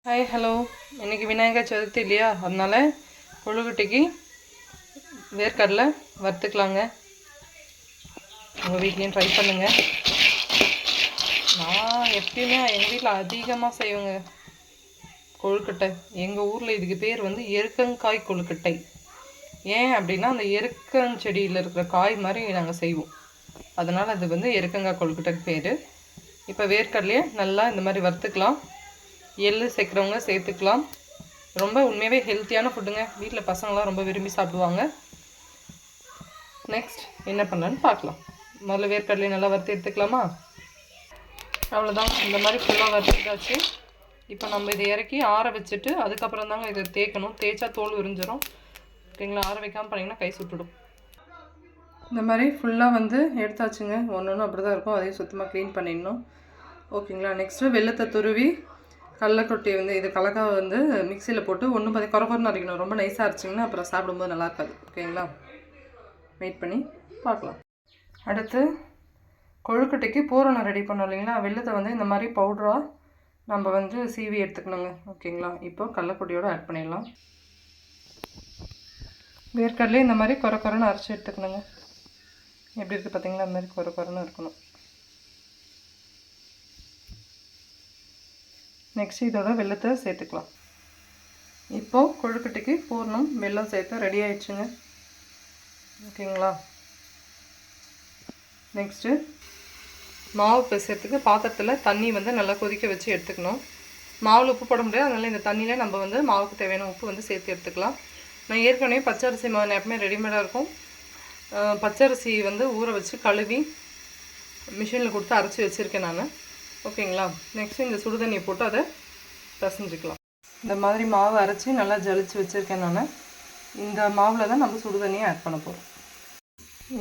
Hi hello. இன்றைக்கி விநாயகர் சதுர்த்தி இல்லையா, அதனால் கொழுக்கட்டைக்கு வேர்க்கடலை வறுத்துக்கலாங்க. உங்கள் வீட்லேயும் ட்ரை பண்ணுங்கள். நான் எப்பயுமே எங்கள் வீட்டில் அதிகமாக செய்வேங்க கொழுக்கட்டை. எங்கள் ஊரில் இதுக்கு பேர் வந்து எருக்கங்காய் கொழுக்கட்டை. ஏன் அப்படின்னா அந்த எருக்கஞ்செடியில் இருக்கிற காய் மாதிரி நாங்கள் செய்வோம், அதனால் அது வந்து எருக்கங்காய் கொழுக்கட்டைக்கு பேர். இப்போ வேர்க்கடலையே நல்லா இந்த மாதிரி வறுத்துக்கலாம். எள்ளு சேர்க்குறவங்க சேர்த்துக்கலாம். ரொம்ப உண்மையாகவே ஹெல்த்தியான ஃபுட்டுங்க. வீட்டில் பசங்களாம் ரொம்ப விரும்பி சாப்பிடுவாங்க. நெக்ஸ்ட் என்ன பண்ணலான்னு பார்க்கலாம். முதல்ல வேர்க்கடலையை நல்லா வறுத்து எடுத்துக்கலாமா? அவ்வளோதான், இந்த மாதிரி ஃபுல்லாக வறுத்துட்டாச்சு. இப்போ நம்ம இதை இறக்கி ஆற வச்சுட்டு அதுக்கப்புறம் தாங்க இதை தேய்க்கணும். தேய்ச்சா தோல் உறிஞ்சிடும். ஓகேங்களா? ஆற வைக்காமல் பண்ணிங்கன்னா கை சுட்டுடும். இந்த மாதிரி ஃபுல்லாக வந்து எடுத்தாச்சுங்க. ஒன்று ஒன்று அப்படி தான் இருக்கும். அதையும் சுத்தமாக க்ளீன் பண்ணிடணும். ஓகேங்களா? நெக்ஸ்ட்டு வெள்ளத்தை துருவி கடலக்கொட்டையை வந்து இது கலக்காவை வந்து மிக்சியில் போட்டு ஒன்று குறைன்னு அரைக்கணும். ரொம்ப நைஸாக அரைச்சிங்கன்னா அப்புறம் சாப்பிடும்போது நல்லா இருக்காது. ஓகேங்களா? வெயிட் பண்ணி பார்க்கலாம். அடுத்து கொழுக்கட்டைக்கு பூரணம் ரெடி பண்ணோம் இல்லைங்களா? வெள்ளத்தை வந்து இந்த மாதிரி பவுடராக நம்ம வந்து சீவி எடுத்துக்கணுங்க. ஓகேங்களா? இப்போ கடலக்கொட்டையோடு ஆட் பண்ணிடலாம். வேர்க்கடலே இந்த மாதிரி குறைன்னு அரைச்சி எடுத்துக்கணுங்க. எப்படி இருக்குது பார்த்தீங்களா? இந்த மாதிரி குறைன்னு இருக்கணும். நெக்ஸ்ட் இதோட வெள்ளத்தை சேர்த்துக்கலாம். இப்போது கொழுக்கட்டைக்கு பூர்ணம் வெல்லம் சேர்த்து ரெடி ஆயிடுச்சுங்க. ஓகேங்களா? நெக்ஸ்ட்டு மாவு பிசைறதுக்கு பாத்திரத்தில் தண்ணி வந்து நல்லா கொதிக்க வச்சு எடுத்துக்கணும். மாவில் உப்பு போட முடியாது, அதனால் இந்த தண்ணியில் நம்ம வந்து மாவுக்கு தேவையான உப்பு வந்து சேர்த்து எடுத்துக்கலாம். நான் ஏற்கனவே பச்சரிசி மாவு எப்பவுமே ரெடிமேடாக இருக்கும். பச்சரிசி வந்து ஊற வச்சு கழுவி மிஷினில் கொடுத்து அரைச்சி வச்சுருக்கேன் நான். ஓகேங்களா? நெக்ஸ்ட்டு இந்த சுடுதண்ணியை போட்டு அதை பிசைஞ்சிக்கலாம். இந்த மாதிரி மாவு அரைச்சி நல்லா ஜலிச்சு வச்சுருக்கேன் நான். இந்த மாவில் தான் நம்ம சுடுதண்ணியை ஆட் பண்ண போகிறோம்.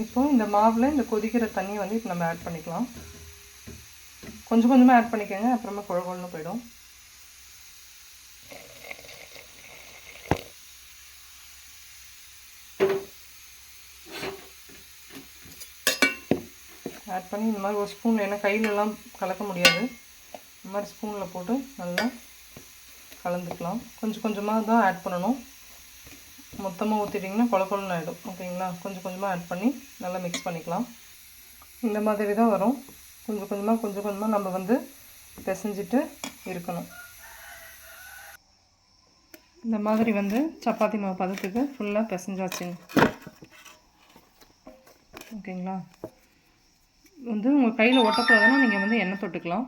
இப்போது இந்த மாவில் இந்த கொதிக்கிற தண்ணி வந்து இப்போ நம்ம ஆட் பண்ணிக்கலாம். கொஞ்சம் கொஞ்சமாக ஆட் பண்ணிக்கோங்க, அப்புறமா குழகுன்னு போயிடும். ஆட் பண்ணி இந்த மாதிரி ஒரு ஸ்பூன், ஏன்னா கையிலலாம் கலக்க முடியாது, இந்த மாதிரி ஸ்பூனில் போட்டு நல்லா கலந்துக்கலாம். கொஞ்சம் கொஞ்சமாக தான் ஆட் பண்ணணும். மொத்தமாக ஊற்றிட்டிங்கன்னா குழன்னு ஆகிடும். ஓகேங்களா? கொஞ்சம் கொஞ்சமாக ஆட் பண்ணி நல்லா மிக்ஸ் பண்ணிக்கலாம். இந்த மாதிரி தான் வரும். கொஞ்சம் கொஞ்சமாக நம்ம வந்து பிசைஞ்சிட்டு இருக்கணும். இந்த மாதிரி வந்து சப்பாத்தி மாவு பதத்துக்கு ஃபுல்லாக பிசைஞ்சாச்சுங்க. ஓகேங்களா? வந்து உங்கள் கையில் ஒட்டக்கூடாதுன்னா நீங்கள் வந்து எண்ணெய் தொட்டுக்கலாம்.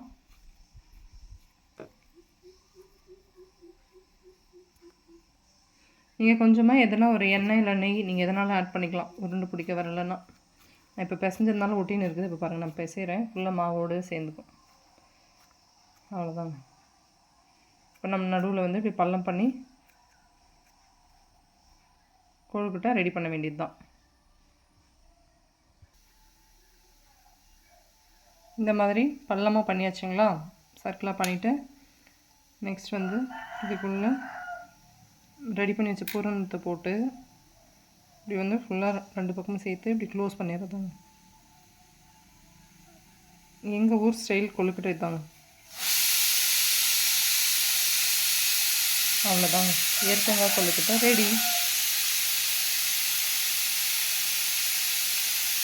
நீங்கள் கொஞ்சமாக எதனா ஒரு எண்ணெய் இல்லை நெய் நீங்கள் எதனாலும் ஆட் பண்ணிக்கலாம். உருண்டை பிடிக்க வரலன்னா. நான் இப்போ பிசைஞ்சதுனால ஒட்டின்னு இருக்குது. இப்போ பாருங்கள், நான் பிசைகிறேன். ஃபுல்லாக மாவோடு சேர்ந்துக்கும். அவ்வளோதாங்க. இப்போ நம்ம நடுவில் வந்து இப்படி பள்ளம் பண்ணி கொழுக்கட்டை ரெடி பண்ண வேண்டியது தான். இந்த மாதிரி பள்ளமாக பண்ணியாச்சுங்களா? சர்க்கிளாக பண்ணிவிட்டு நெக்ஸ்ட் வந்து இதுக்குள்ளே ரெடி பண்ணி வச்ச பூரணத்தை போட்டு இப்படி வந்து ஃபுல்லாக ரெண்டு பக்கமும் சேர்த்து இப்படி க்ளோஸ் பண்ணிடுறதாங்க. எங்கள் ஊர் ஸ்டைல் கொழுக்கட்டை தாங்க. அவ்வளோதாங்க, ஏற்கங்காய் கொழுக்கட்டை ரெடி.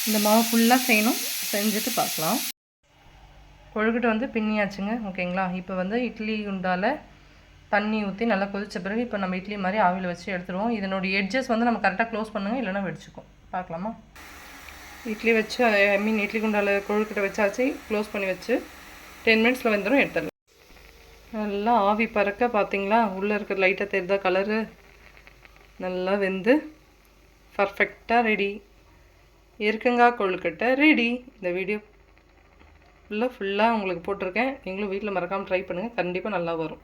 இந்த மாவு ஃபுல்லாக செய்யணும், செஞ்சுட்டு பார்க்கலாம். கொழுக்கட்டை வந்து பின்னியாச்சுங்க. ஓகேங்களா? இப்போ வந்து இட்லி குண்டால தண்ணி ஊற்றி நல்லா கொதித்த பிறகு இப்போ நம்ம இட்லி மாதிரி ஆவியில் வச்சு எடுத்துருவோம். இதனுடைய எட்ஜஸ் வந்து நம்ம கரெக்டாக க்ளோஸ் பண்ணுங்கள், இல்லைனா வெடிச்சுக்கும். பார்க்கலாமா? இட்லி வச்சு இட்லி குண்டால கொழுக்கட்டை வச்சாச்சு. க்ளோஸ் பண்ணி வச்சு 10 மினிட்ஸில் வந்துடும், எடுத்துடலாம். நல்லா ஆவி பறக்க பார்த்தீங்களா? உள்ளே இருக்கிற லைட்டாக தெரியுதா கலரு? நல்லா வெந்து பர்ஃபெக்டாக ரெடி. எருக்கங்காய் கொழுக்கட்டை ரெடி. இந்த வீடியோ ஃபுல்லாக உங்களுக்கு போட்டிருக்கேன். நீங்களும் வீட்டில் மறக்காமல் ட்ரை பண்ணுங்கள், கண்டிப்பாக நல்லா வரும்.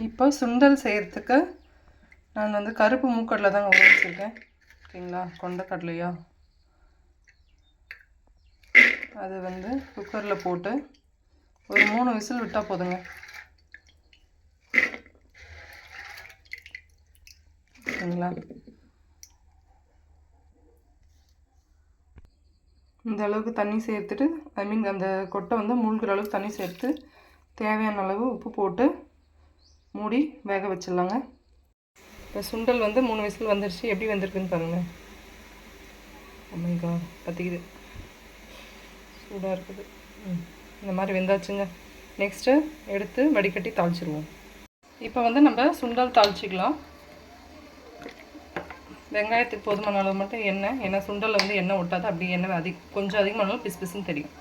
இப்போ சுண்டல் செய்கிறதுக்கு நான் வந்து கருப்பு மூக்கடலை தாங்க ஊற வச்சுருக்கேன். ஓகேங்களா? கொண்டக்கடலையா, அது வந்து குக்கரில் போட்டு ஒரு 3 விசில் விட்டால் போதுங்க. ஓகேங்களா? இந்த அளவுக்கு தண்ணி சேர்த்துட்டு, அந்த கொட்டை வந்து மூழ்கிற அளவுக்கு தண்ணி சேர்த்து தேவையான அளவு உப்பு போட்டு மூடி வேக வச்சிடலாங்க. இப்போ சுண்டல் வந்து 3 விசில் வந்துருச்சு. எப்படி வந்திருக்குன்னு பாருங்கள். அம்மைக்கா பற்றிக்குது, சூடாக இருக்குது. இந்த மாதிரி வெந்தாச்சுங்க. நெக்ஸ்ட்டு எடுத்து வடிகட்டி தாளிச்சிடுவோம். இப்போ வந்து நம்ம சுண்டல் தாளிச்சிக்கலாம். வெங்காயத்துக்கு போதுமான அளவு மட்டும் எண்ணெய், ஏன்னா சுண்டலில் வந்து எண்ணெய் ஒட்டாது. அப்படி எண்ணெய் கொஞ்சம் அதிகமானாலும் பிசு பிசுன்னு தெரியும்.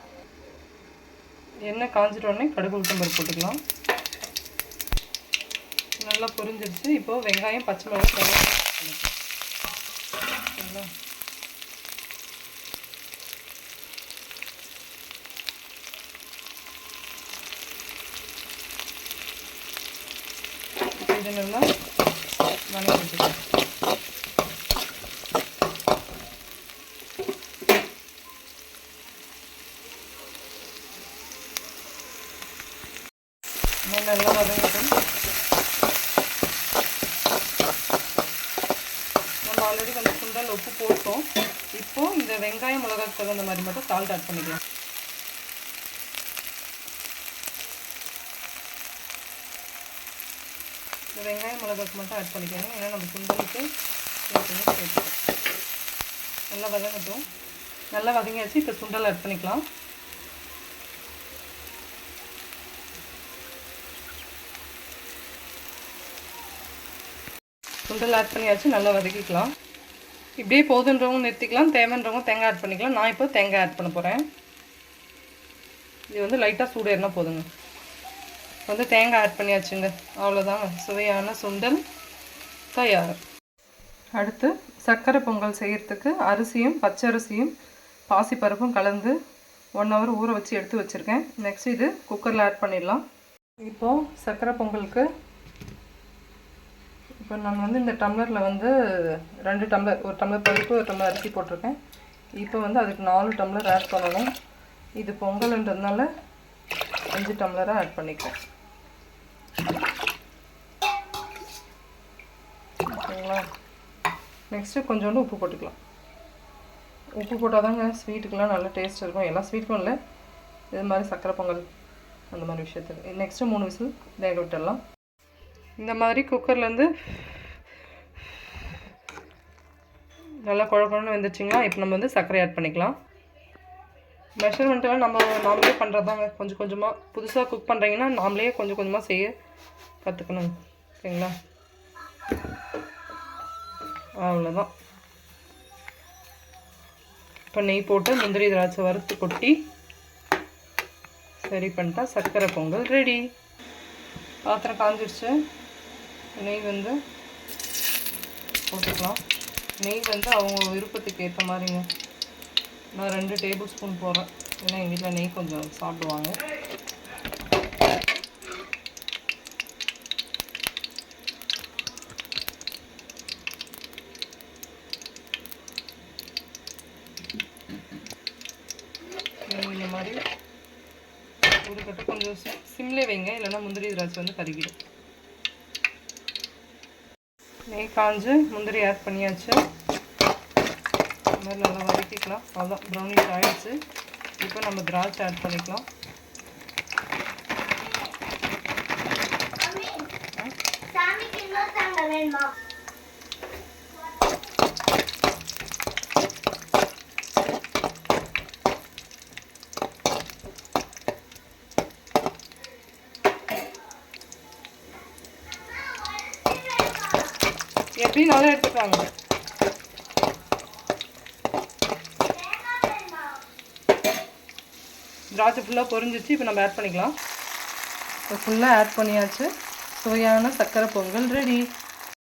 எண்ணெய் காஞ்சிட்டோடனே கடுகு உளுத்தம் பருப்பு போட்டுக்கலாம். நல்லா பொரிஞ்சிருச்சு. இப்போது வெங்காயம் பச்சை மிளகாய் பண்ணிக்கலாம். இது நல்லா வணக்கி விட்டுக்கலாம். நல்லா வதங்கட்டும். நம்ம ஆல்ரெடி கொஞ்சம் சுண்டல் உப்பு போட்டோம். இப்போது இந்த வெங்காயம் மிளகாய்க்கு தகுந்த மாதிரி மட்டும் சால்ட் ஆட் பண்ணிக்கலாம். இந்த வெங்காயம் மிளகாய்க்கு மட்டும் ஆட் பண்ணிக்கணும், ஏன்னா நம்ம சுண்டலுக்கு சேர்த்து. நல்லா வதங்கட்டும். நல்லா வதங்கியாச்சு. இப்போ சுண்டல் ஆட் பண்ணிக்கலாம். சுண்டல் ஆட் பண்ணியாச்சு. நல்லா வதக்கிக்கலாம். இப்படியே போதுன்றவங்க நிறுத்திக்கலாம், தேவைன்றவங்க தேங்காய் ஆட் பண்ணிக்கலாம். நான் இப்போ தேங்காய் ஆட் பண்ண போகிறேன். இது வந்து லைட்டாக சூடேறினா போதுங்க. வந்து தேங்காய் ஆட் பண்ணியாச்சுங்க. அவ்வளோதாங்க, சுவையான சுண்டல் தயார். அடுத்து சர்க்கரை பொங்கல் செய்கிறதுக்கு அரிசியும் பச்சரிசியும் பாசிப்பருப்பும் கலந்து 1 hour ஊற வச்சு எடுத்து வச்சுருக்கேன். நெக்ஸ்ட் இது குக்கரில் ஆட் பண்ணிடலாம். இப்போது சர்க்கரை பொங்கலுக்கு இப்போ நான் வந்து இந்த டம்ளரில் வந்து 2 டம்ளர், 1 டம்ளர் பருப்பு 1 டம்ளர் அரிசி போட்டிருக்கேன். இப்போ வந்து அதுக்கு 4 டம்ளர் ஆட் பண்ணணும். இது பொங்கல்ன்றதுனால 5 டம்ளராக ஆட் பண்ணிக்கிறேன். ஓகேங்களா? நெக்ஸ்ட்டு கொஞ்சோண்டு உப்பு போட்டுக்கலாம். உப்பு போட்டால் தாங்க ஸ்வீட்டுக்கெலாம் நல்ல டேஸ்ட் இருக்கும். எல்லா ஸ்வீட்டுக்கும் இல்லை, இது மாதிரி சர்க்கரை பொங்கல் அந்த மாதிரி விஷயத்துக்கு. நெக்ஸ்ட்டு 3 விசில் வேக விட்டுடலாம். இந்த மாதிரி குக்கர்லேருந்து நல்லா குழம்புன்னு வந்துச்சுங்களா? இப்போ நம்ம வந்து சர்க்கரை ஆட் பண்ணிக்கலாம். மெஷர்மெண்ட்டெல்லாம் நாமளே பண்ணுறது தாங்க. கொஞ்சம் கொஞ்சமாக புதுசாக குக் பண்ணுறீங்கன்னா நாமளே கொஞ்சம் கொஞ்சமாக செய்ய கற்றுக்கணும். சரிங்களா? அவ்வளோதான். இப்போ நெய் போட்டு முந்திரி திராட்சை வறுத்து கொட்டி சரி பண்ணிட்டா சர்க்கரை பொங்கல் ரெடி. பாத்திரம் காஞ்சிடுச்சு. நெய் வந்து போட்டுக்கலாம். நெய் வந்து அவங்க விருப்பத்துக்கு ஏற்ற மாதிரிங்க. நான் 2 டேபிள் ஸ்பூன் போடுறேன், ஏன்னா எங்கள் வீட்டில் நெய் கொஞ்சம் சாப்பிடுவாங்க. இந்த மாதிரி ஒரு கட்டு கொஞ்சம் சிம்லே வைங்க, இல்லைன்னா முந்திரி திராட்சை வந்து கருகிடும். நெய் காஞ்சு முந்திரி ஆட் பண்ணியாச்சு. இந்த மாதிரி நல்லா வதக்கிக்கலாம். அவ்வளோதான், ப்ரௌனிஷ் ஆகிடுச்சு. இப்போ நம்ம திராட்சை ஆட் பண்ணிக்கலாம். எப்படி நல்லா எடுத்துக்காங்க. திராட்சை ஃபுல்லாக பொரிஞ்சிச்சு. இப்போ நம்ம ஆட் பண்ணிக்கலாம். இப்போ ஃபுல்லாக ஆட் பண்ணியாச்சு. சுவையான சர்க்கரை பொங்கல் ரெடி.